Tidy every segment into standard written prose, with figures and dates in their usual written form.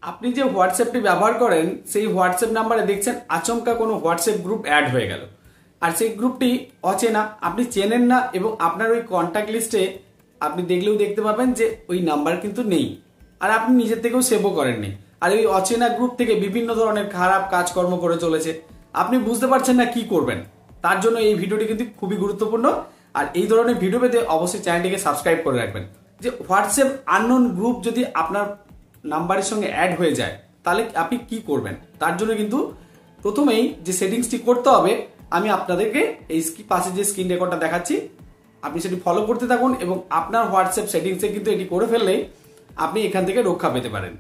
আপনি যে হোয়াটসঅ্যাপটি ব্যবহার করেন সেই হোয়াটসঅ্যাপ নাম্বারে দেখছেন আচমকা কোনো হোয়াটসঅ্যাপ গ্রুপ অ্যাড হয়ে গেল, আর সেই গ্রুপটি অচেনা, আপনি চেনেন না এবং আপনার ওই কন্ট্যাক্ট লিস্টে আপনি দেখলেও দেখতে পাবেন যে ওই নাম্বার কিন্তু নেই, আর আপনি নিজের থেকেও সেভও করেননি। আর ওই অচেনা গ্রুপ থেকে বিভিন্ন ধরনের খারাপ কাজকর্ম করে চলেছে, আপনি বুঝতে পারছেন না কি করবেন। তার জন্য এই ভিডিওটি কিন্তু খুবই গুরুত্বপূর্ণ। আর এই ধরনের ভিডিও পেতে অবশ্যই চ্যানেলটিকে সাবস্ক্রাইব করে রাখবেন। যে হোয়াটসঅ্যাপ আননোন গ্রুপ যদি আপনার নাম্বারের সঙ্গে অ্যাড হয়ে যায় তাহলে আপনি কি করবেন, তার জন্য কিন্তু প্রথমেই যে সেটিংসটি করতে হবে আমি আপনাদেরকে এই পাশে যে স্ক্রিন রেকর্ডটা দেখাচ্ছি আপনি সেটি ফলো করতে থাকুন এবং আপনার হোয়াটসঅ্যাপ সেটিংসে কিন্তু এটি করে ফেললেই আপনি এখান থেকে রক্ষা পেতে পারেন।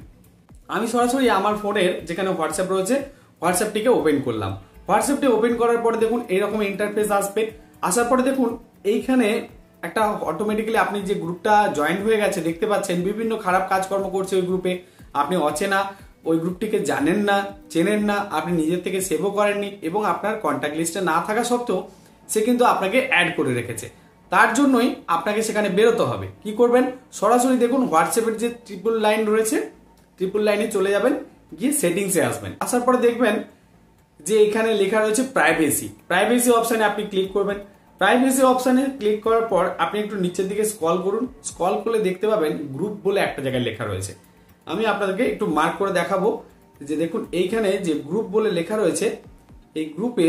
আমি সরাসরি আমার ফোনের যেখানে হোয়াটসঅ্যাপ রয়েছে হোয়াটসঅ্যাপটিকে ওপেন করলাম। হোয়াটসঅ্যাপটি ওপেন করার পরে দেখুন এইরকম ইন্টারফেস আসবে। আসার পরে দেখুন এইখানে একটা অটোমেটিক্যালি আপনি যে গ্রুপটা জয়েন হয়ে গেছে দেখতে পাচ্ছেন বিভিন্ন খারাপ কাজকর্ম করছে ওই গ্রুপে, আপনি অচেনা, ওই গ্রুপটিকে জানেন না, চেনেন না, আপনি নিজের থেকে সেভও করেননি এবং আপনার কন্ট্যাক্ট লিস্টে না থাকা সত্ত্বেও সে কিন্তু আপনাকে অ্যাড করে রেখেছে। তার জন্যই আপনাকে সেখানে বেরোতে হবে। কি করবেন, সরাসরি দেখুন হোয়াটসঅ্যাপের যে ট্রিপল লাইন রয়েছে ট্রিপল লাইনে চলে যাবেন, গিয়ে সেটিংসে আসবেন। আসার পরে দেখবেন যে এখানে লেখা রয়েছে প্রাইভেসি অপশানে আপনি ক্লিক করবেন। প্রাইভেসি অপশানে ক্লিক করার পর আপনি একটু নিচের দিকে স্ক্রল করুন, স্ক্রল করলে দেখতে পাবেন গ্রুপ বলে একটা জায়গায় লেখা রয়েছে। আমি আপনাদেরকে একটু মার্ক করে দেখাবো যে দেখুন এইখানে যে গ্রুপ বলে লেখা রয়েছে এই গ্রুপে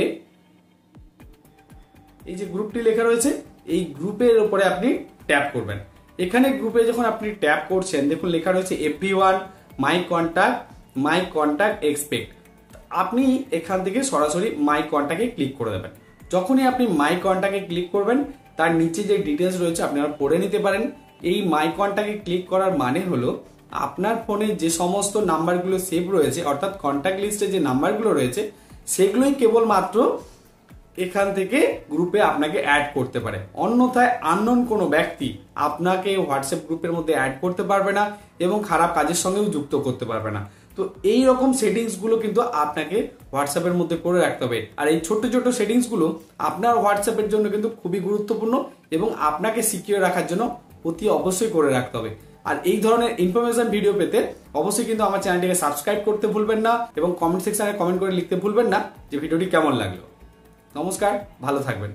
এই যে গ্রুপটি লেখা রয়েছে এই গ্রুপের উপরে আপনি ট্যাপ করবেন। এখানে গ্রুপে যখন আপনি ট্যাপ করছেন দেখুন লেখা রয়েছে এভরিওয়ান, মাই কন্ট্যাক্ট এক্সপেক্ট। আপনি এখান থেকে সরাসরি মাই কন্ট্যাক্টে ক্লিক করে দেবেন। যখনই আপনি মাই কন্ট্যাক্টে ক্লিক করবেন তার নিচে যে ডিটেলস রয়েছে আপনারা পড়ে নিতে পারেন। এই মাই কন্ট্যাক্টে ক্লিক করার মানে হলো আপনার ফোনে যে সমস্ত নাম্বারগুলো সেভ রয়েছে অর্থাৎ কন্ট্যাক্ট লিস্টে যে নাম্বারগুলো রয়েছে সেগুলোই কেবলমাত্র এখান থেকে গ্রুপে আপনাকে অ্যাড করতে পারে। অন্যথায় আননোন কোনো ব্যক্তি আপনাকে হোয়াটসঅ্যাপ গ্রুপের মধ্যে অ্যাড করতে পারবে না এবং খারাপ কাজের সঙ্গেও যুক্ত করতে পারবে না। তো এই রকম সেটিংসগুলো কিন্তু আপনাকে হোয়াটসঅ্যাপের মধ্যে করে রাখতে হবে। আর এই ছোট্ট ছোট্ট সেটিংসগুলো আপনার হোয়াটসঅ্যাপের জন্য কিন্তু খুবই গুরুত্বপূর্ণ এবং আপনাকে সিকিউর রাখার জন্য অতি অবশ্যই করে রাখতে হবে। আর এই ধরনের ইনফরমেশন ভিডিও পেতে অবশ্যই কিন্তু আমার চ্যানেলটিকে সাবস্ক্রাইব করতে ভুলবেন না এবং কমেন্ট সেকশনে কমেন্ট করে লিখতে ভুলবেন না যে ভিডিওটি কেমন লাগলো। নমস্কার, ভালো থাকবেন।